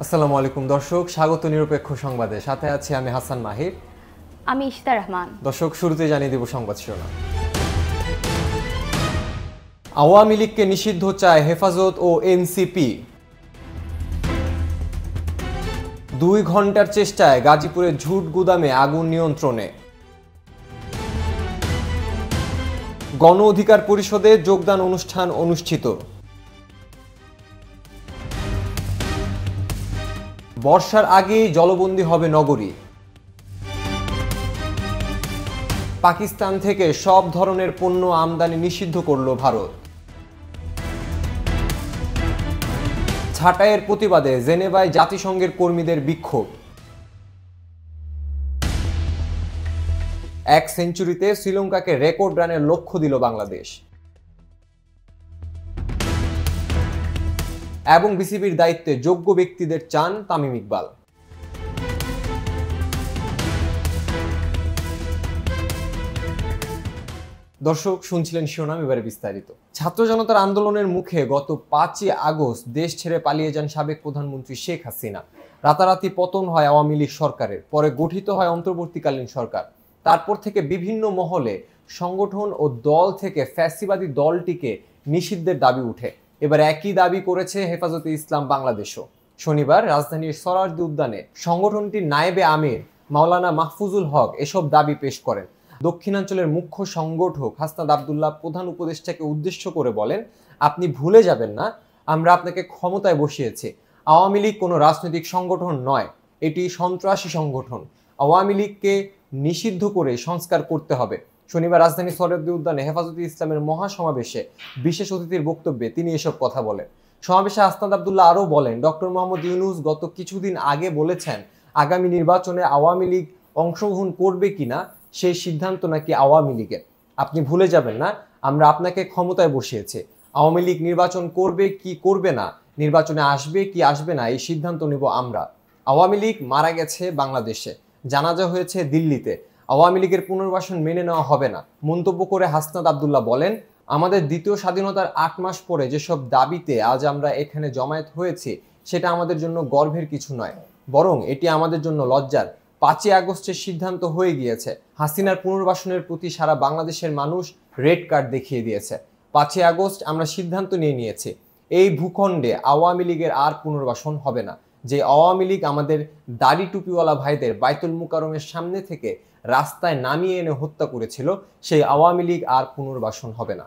আসসালামু আলাইকুম দর্শক, স্বাগত নিরপেক্ষ সংবাদে। সাথে আছি আমি হাসান মাহির। আমি ইশতা রহমান। দর্শক, শুরুতে জানিয়ে দেব সংবাদ শিরোনাম। আওয়ামী লীগকে নিষিদ্ধ চায় হেফাজত ও এনসিপি। 2 ঘন্টার চেষ্টায় গাজীপুরের ঝুট গুদামে আগুন নিয়ন্ত্রণে। গণ অধিকার পরিষদে যোগদান অনুষ্ঠান অনুষ্ঠিত। বর্ষার আগেই জলবন্দী হবে নগরী। পাকিস্তান থেকে সব ধরনের পণ্য আমদানি নিষিদ্ধ করল ভারত। ছাঁটাইয়ের প্রতিবাদে জেনেভায় জাতিসংঘের কর্মীদের বিক্ষোভ। 1 সেঞ্চুরিতে শ্রীলঙ্কাকে রেকর্ড রানের লক্ষ্য দিল বাংলাদেশ। এবং বিসিবির দায়িত্বে যোগ্য ব্যক্তিদের চান তামিম ইকবাল। দর্শক, শুনছিলেন শিরোনাম, এবারে বিস্তারিত। ছাত্র জনতার আন্দোলনের মুখে গত 5ই আগস্ট দেশ ছেড়ে পালিয়ে যান সাবেক প্রধানমন্ত্রী শেখ হাসিনা। রাতারাতি পতন হয় আওয়ামী লীগ সরকারের, পরে গঠিত হয় অন্তর্বর্তীকালীন সরকার। তারপর থেকে বিভিন্ন মহলে, সংগঠন ও দল থেকে ফ্যাসিবাদী দলটিকে নিষিদ্ধের দাবি উঠে। এবার একই দাবি করেছে হেফাজতে ইসলাম বাংলাদেশও। শনিবার রাজধানীর সরারদি উদ্যানে সংগঠনটির নায়েবে আমির মাওলানা মাহফুজুল হক এসব দাবি পেশ করেন। দক্ষিণাঞ্চলের মুখ্য সংগঠক হাসনাত আব্দুল্লাহ প্রধান উপদেষ্টাকে উদ্দেশ্য করে বলেন, আপনি ভুলে যাবেন না, আমরা আপনাকে ক্ষমতায় বসিয়েছি। আওয়ামী লীগ কোনো রাজনৈতিক সংগঠন নয়, এটি সন্ত্রাসী সংগঠন। আওয়ামী লীগকে নিষিদ্ধ করে সংস্কার করতে হবে। শনিবার রাজধানী সরারদি উদ্যানে হেফাজতে ইসলামের মহাসমাবেশে বিশেষ অতিথির বক্তব্যে তিনি এসব কথা বলেন। সমাবেশে হাসনাত আব্দুল্লাহ আরও বলেন, ডক্টর মোহাম্মদ ইউনূস গত কিছুদিন আগে বলেছেন আগামী নির্বাচনে আওয়ামী লীগ অংশগ্রহণ করবে কিনা সেই সিদ্ধান্ত নাকি আওয়ামী লীগের। আপনি ভুলে যাবেন না, আমরা আপনাকে ক্ষমতায় বসিয়েছি। আওয়ামী লীগ নির্বাচন করবে কি করবে না, নির্বাচনে আসবে কি আসবে না, এই সিদ্ধান্ত নেব আমরা। আওয়ামী লীগ মারা গেছে বাংলাদেশে, জানাজা হয়েছে দিল্লিতে। আওয়ামী লীগের পুনর্বাসন মেনে নেওয়া হবে না। মন্তব্য করে হাসনাত আব্দুল্লাহ বলেন, আমাদের দ্বিতীয় স্বাধীনতার 8 মাস পরে যেসব দাবিতে আজ আমরা এখানে জমায়েত হয়েছি সেটা আমাদের জন্য গর্বের কিছু নয়, বরং এটি আমাদের জন্য লজ্জার। 5ই আগস্টের সিদ্ধান্ত হয়ে গিয়েছে। হাসিনার পুনর্বাসনের প্রতি সারা বাংলাদেশের মানুষ রেড কার্ড দেখিয়ে দিয়েছে। 5ই আগস্ট আমরা সিদ্ধান্ত নিয়েছি, এই ভূখণ্ডে আওয়ামী লীগের আর পুনর্বাসন হবে না। যে আওয়ামী লীগ আমাদের দাড়ি টুপিওয়ালা ভাইদের বাইতুল মুকাররমের সামনে থেকে রাস্তায় নামিয়ে এনে হত্যা করেছিল, সেই আওয়ামী লীগ আর পুনর্বাসন হবে না।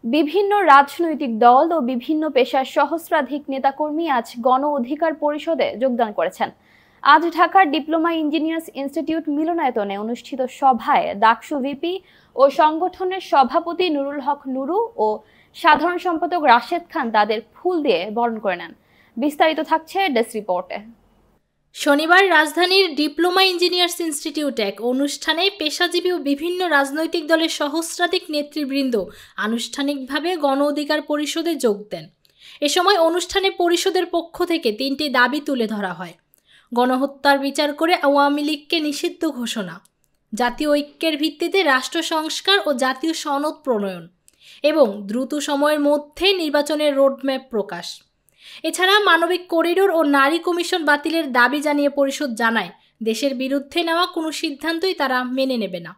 বিভিন্ন রাজনৈতিক দল ও বিভিন্ন পেশার সহস্রাধিক নেতাকর্মী আজ গণ অধিকার পরিষদে যোগদান করেছেন। আজ ঢাকার ডিপ্লোমা ইঞ্জিনিয়ার্স ইনস্টিটিউট মিলনায়তনে অনুষ্ঠিত সভায় ডাকসু ভিপি ও সংগঠনের সভাপতি নুরুল হক নুরু ও সাধারণ সম্পাদক রাশেদ খান তাদের ফুল দিয়ে বরণ করে নেন। বিস্তারিত থাকছে ডেস্ক রিপোর্টে। শনিবার রাজধানীর ডিপ্লোমা ইঞ্জিনিয়ার্স ইনস্টিটিউটে এক অনুষ্ঠানে পেশাজীবী ও বিভিন্ন রাজনৈতিক দলের সহস্রাধিক নেতৃবৃন্দ আনুষ্ঠানিকভাবে গণ অধিকার পরিষদে যোগ দেন। এ সময় অনুষ্ঠানে পরিষদের পক্ষ থেকে 3টি দাবি তুলে ধরা হয়: গণহত্যার বিচার করে আওয়ামী লীগকে নিষিদ্ধ ঘোষণা, জাতীয় ঐক্যের ভিত্তিতে রাষ্ট্র সংস্কার ও জাতীয় সনদ প্রণয়ন এবং দ্রুত সময়ের মধ্যে নির্বাচনের রোডম্যাপ প্রকাশ। এছাড়া মানবিক করিডোর ও নারী কমিশন বাতিলের দাবি জানিয়ে পরিষদ জানায়, দেশের বিরুদ্ধে নেওয়া কোনো সিদ্ধান্তই তারা মেনে নেবে না।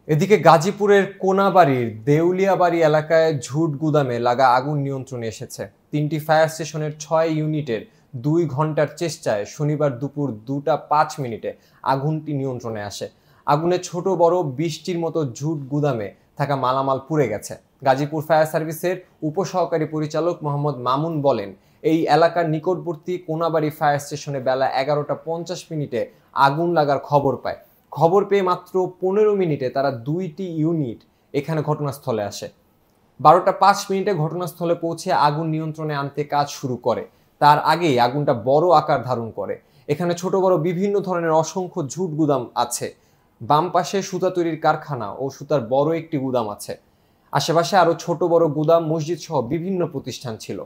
এদিকে গাজীপুরের কোনাবাড়ির দেউলিয়াবাড়ি এলাকায় ঝুট গুদামে লাগা আগুন নিয়ন্ত্রণে এসেছে। 3টি ফায়ার স্টেশনের 6 ইউনিটের 2 ঘন্টার চেষ্টায় শনিবার দুপুর 2টা 5 মিনিটে আগুনটি নিয়ন্ত্রণে আসে। আগুনে ছোট বড় 20টির মতো ঝুট গুদামে থাকা মালামাল পুড়ে গেছে। গাজীপুর ফায়ার সার্ভিসের উপসহকারী পরিচালক মোহাম্মদ মামুন বলেন, এই এলাকার নিকটবর্তী কোনাবাড়ি ফায়ার স্টেশনে বেলা 11টা 50 মিনিটে আগুন লাগার খবর পায়। খবর পেয়ে মাত্র 15 মিনিটে তারা 2টি ইউনিট এখানে ঘটনাস্থলে আসে। 12টা 5 মিনিটে ঘটনাস্থলে পৌঁছে আগুন নিয়ন্ত্রণে আনতে কাজ শুরু করে। তার আগেই আগুনটা বড় আকার ধারণ করে। এখানে ছোট বড় বিভিন্ন ধরনের অসংখ্য ঝুট গুদাম আছে। বাম পাশে সুতা তৈরির কারখানা ও সুতার বড় একটি গুদাম আছে। আশেপাশে আরো ছোট বড় গুদাম, মসজিদ সহ বিভিন্ন প্রতিষ্ঠান ছিল।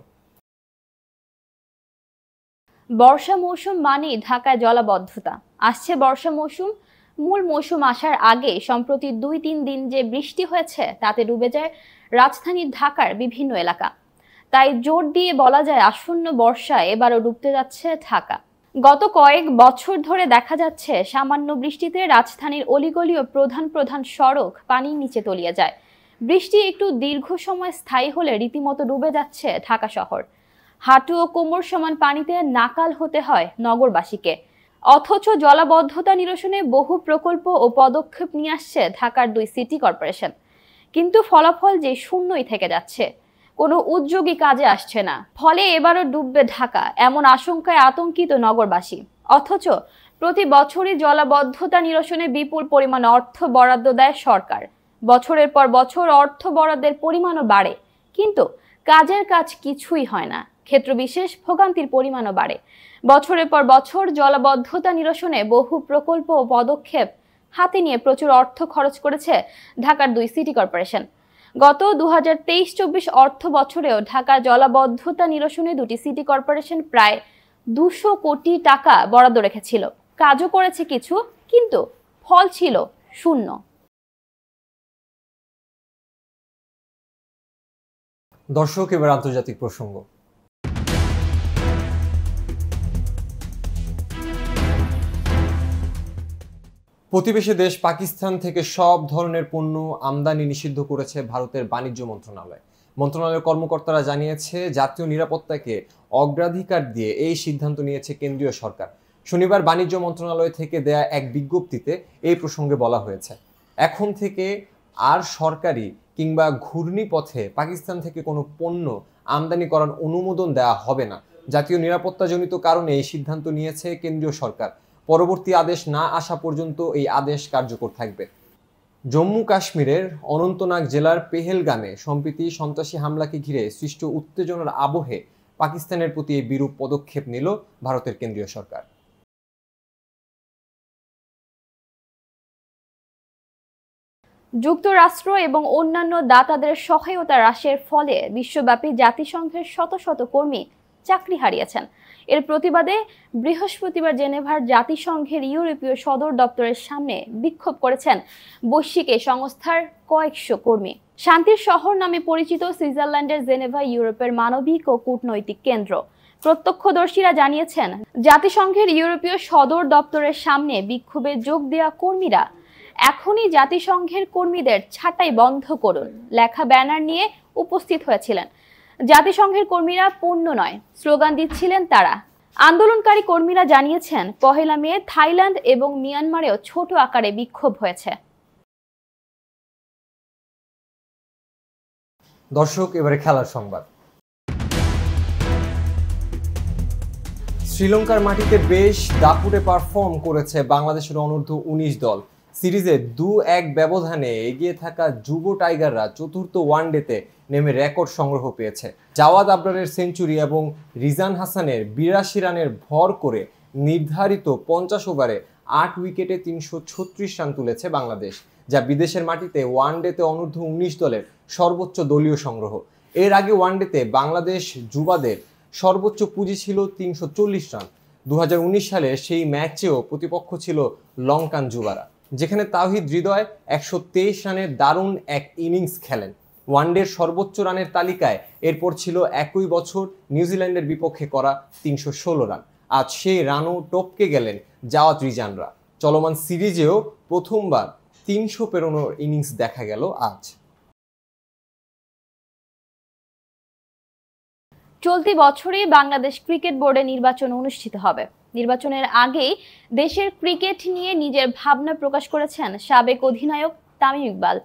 বর্ষা মৌসুম মানেই ঢাকায় জলাবদ্ধতা। আসছে বর্ষা মৌসুম, মূল মৌসুম আসার আগে সম্প্রতি 2-3 দিন যে বৃষ্টি হয়েছে তাতে ডুবে যায় রাজধানী ঢাকার বিভিন্ন এলাকা। তাই জোর দিয়ে বলা যায় আসন্ন বর্ষায় এবারও ডুবতে যাচ্ছে ঢাকা। গত কয়েক বছর ধরে দেখা যাচ্ছে সামান্য বৃষ্টিতে রাজধানীর অলিগলি ও প্রধান সড়ক পানির নিচে তলিয়ে যায়। বৃষ্টি একটু দীর্ঘ সময় স্থায়ী হলে রীতিমতো ডুবে যাচ্ছে ঢাকা শহর। হাঁটু ও কোমর সমান পানিতে নাকাল হতে হয় নগরবাসীকে। অথচ জলাবদ্ধতা নিরসনে বহু প্রকল্প ও পদক্ষেপ নিয়ে আসছে ঢাকার 2 সিটি কর্পোরেশন, কিন্তু ফলাফল যে শূন্যই থেকে যাচ্ছে, কোনো উদ্যোগী কাজে আসছে না। ফলে এবারও ডুববে ঢাকা এমন আশঙ্কায় আতঙ্কিত নগরবাসী। অথচ প্রতি বছরই জলাবদ্ধতা নিরসনে বিপুল পরিমাণ অর্থ বরাদ্দ দেয় সরকার। বছরের পর বছর অর্থ বরাদ্দের পরিমাণও বাড়ে, কিন্তু কাজের কাজ কিছুই হয় না। ক্ষেত্রবিশেষ ভোগান্তির পরিমাণও বাড়ে। বছরের পর বছর জলাবদ্ধতা নিরসনে বহু প্রকল্প ও পদক্ষেপ হাতে নিয়ে প্রচুর অর্থ খরচ করেছে ঢাকার 2 সিটি কর্পোরেশন। গত 2023-24 অর্থ বছরেও ঢাকা জলাবদ্ধতা নিরসনে 2টি সিটি কর্পোরেশন প্রায় 200 কোটি টাকা বরাদ্দ রেখেছিল। কাজও করেছে কিছু, কিন্তু ফল ছিল শূন্য। দর্শক, এবার আন্তর্জাতিক প্রসঙ্গ। প্রতিবেশী দেশ পাকিস্তান থেকে সব ধরনের পণ্য আমদানি নিষিদ্ধ করেছে ভারতের বাণিজ্য মন্ত্রণালয়। মন্ত্রণালয়ের কর্মকর্তারা জানিয়েছে, জাতীয় নিরাপত্তাকে অগ্রাধিকার দিয়ে এই সিদ্ধান্ত নিয়েছে কেন্দ্রীয় সরকার। শনিবার বাণিজ্য মন্ত্রণালয় থেকে দেয়া এক বিজ্ঞপ্তিতে এই প্রসঙ্গে বলা হয়েছে, এখন থেকে আর সরকারি কিংবা ঘূর্ণিপথে পাকিস্তান থেকে কোনো পণ্য আমদানি করার অনুমোদন দেওয়া হবে না। জাতীয় নিরাপত্তাজনিত কারণে এই সিদ্ধান্ত নিয়েছে কেন্দ্রীয় সরকার। পরবর্তী আদেশ না আসা পর্যন্ত এই আদেশ কার্যকর থাকবে। জম্মু কাশ্মীরের অনন্তনাগ জেলার পেহেলগামে সম্প্রতি সন্ত্রাসী হামলাকে ঘিরে সৃষ্ট উত্তেজনার আবহে পাকিস্তানের প্রতি এই বিরূপ পদক্ষেপ নিল ভারতের কেন্দ্রীয় সরকার। যুক্তরাষ্ট্র এবং অন্যান্য দাতাদের সহায়তা হ্রাসের ফলে বিশ্বব্যাপী জাতিসংঘের শত শত কর্মী চাকরি হারিয়েছেন। এর প্রতিবাদে বৃহস্পতিবার জেনেভার জাতিসংঘের ইউরোপীয় সদর দপ্তরের সামনে বিক্ষোভ করেছেন বৈশ্বিক এই সংস্থার কয়েকশো কর্মী। শান্তির শহর নামে পরিচিত সুইজারল্যান্ডের জেনেভা ইউরোপের মানবিক ও কূটনৈতিক কেন্দ্র। প্রত্যক্ষদর্শীরা জানিয়েছেন, জাতিসংঘের ইউরোপীয় সদর দপ্তরের সামনে বিক্ষোভে যোগ দেওয়া কর্মীরা এখনই জাতিসংঘের কর্মীদের ছাঁটাই বন্ধ করুন লেখা ব্যানার নিয়ে উপস্থিত হয়েছিলেন। জাতিসংঘের কর্মীরা পণ্য নয় স্লোগান দিচ্ছিলেন তারা। আন্দোলনকারী কর্মীরা জানিয়েছেন, 1 মে থাইল্যান্ড এবং মিয়ানমারেও ছোট আকারে বিক্ষোভ হয়েছে। দর্শক, এবারে খেলার সংবাদ। শ্রীলঙ্কার মাটিতে বেশ দাপুটে পারফর্ম করেছে বাংলাদেশের অনূর্ধ্ব-19 দল। সিরিজে 2-1 ব্যবধানে এগিয়ে থাকা যুব টাইগাররা চতুর্থ ওয়ানডেতে নেমে রেকর্ড সংগ্রহ পেয়েছে। জাওয়াদ আবরারের সেঞ্চুরি এবং রিজান হাসানের 82 রানের ভর করে নির্ধারিত 50 ওভারে 8 উইকেটে 336 রান তুলেছে বাংলাদেশ, যা বিদেশের মাটিতে ওয়ানডেতে অনূর্ধ্ব-19 দলের সর্বোচ্চ দলীয় সংগ্রহ। এর আগে ওয়ানডেতে বাংলাদেশ যুবাদের সর্বোচ্চ পুঁজি ছিল 340 রান। 2019 সালে সেই ম্যাচেও প্রতিপক্ষ ছিল লঙ্কান যুবারা, যেখানে তাওহিদ হৃদয় 123 রানের দারুণ এক ইনিংস খেলেন। ওয়ানডের সর্বোচ্চ রানের তালিকায় এরপর ছিল একই বছর নিউজিল্যান্ডের বিপক্ষে করা 316 রান। আজ সেই রানও টপকে গেলেন জাওয়াদ রিজানরা। চলমান সিরিজেও প্রথমবার 300 পেরোনোর ইনিংস দেখা গেল আজ। চলতি বছরে বাংলাদেশ ক্রিকেট বোর্ডে নির্বাচন অনুষ্ঠিত হবে। নির্বাচনের আগেই দেশের ক্রিকেট নিয়ে নিজের ভাবনা প্রকাশ করেছেন সাবেক অধিনায়ক তামিম ইকবাল।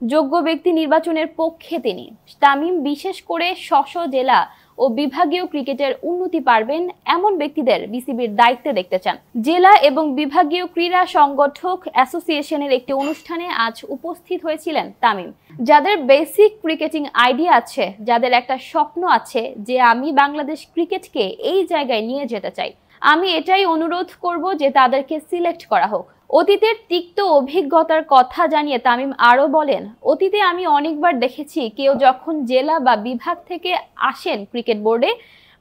যোগ্য ব্যক্তি নির্বাচনের পক্ষে তিনি। তামিম বিশেষ করে স্ব জেলা ও বিভাগীয় ক্রিকেটের উন্নতি পারবেন এমন ব্যক্তিদের বিসিবির দায়িত্বে দেখতে চান। জেলা এবং বিভাগীয় ক্রীড়া সংগঠক অ্যাসোসিয়েশনের একটি অনুষ্ঠানে আজ উপস্থিত হয়েছিলেন তামিম। যাদের বেসিক ক্রিকেটিং আইডিয়া আছে, যাদের একটা স্বপ্ন আছে যে আমি বাংলাদেশ ক্রিকেটকে এই জায়গায় নিয়ে যেতে চাই, আমি এটাই অনুরোধ করব যে তাদেরকে সিলেক্ট করা হোক। অতীতের তিক্ত অভিজ্ঞতার কথা জানিয়ে তামিম আরও বলেন, অতীতে আমি অনেকবার দেখেছি কেউ যখন জেলা বা বিভাগ থেকে আসেন ক্রিকেট বোর্ডে,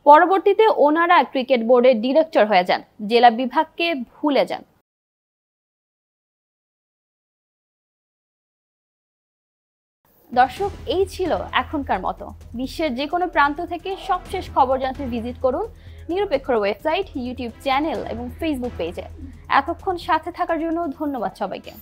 পরবর্তীতে ওনারা ক্রিকেট বোর্ডের ডিরেক্টর হয়ে যান, জেলা বিভাগকে ভুলে যান। দর্শক, এই ছিল এখনকার মতো। বিশ্বের যে কোনো প্রান্ত থেকে সবশেষ খবর জানতে ভিজিট করুন নিরপেক্ষর ওয়েবসাইট, ইউটিউব চ্যানেল এবং ফেসবুক পেজে। এতক্ষণ সাথে থাকার জন্য ধন্যবাদ সবাইকে।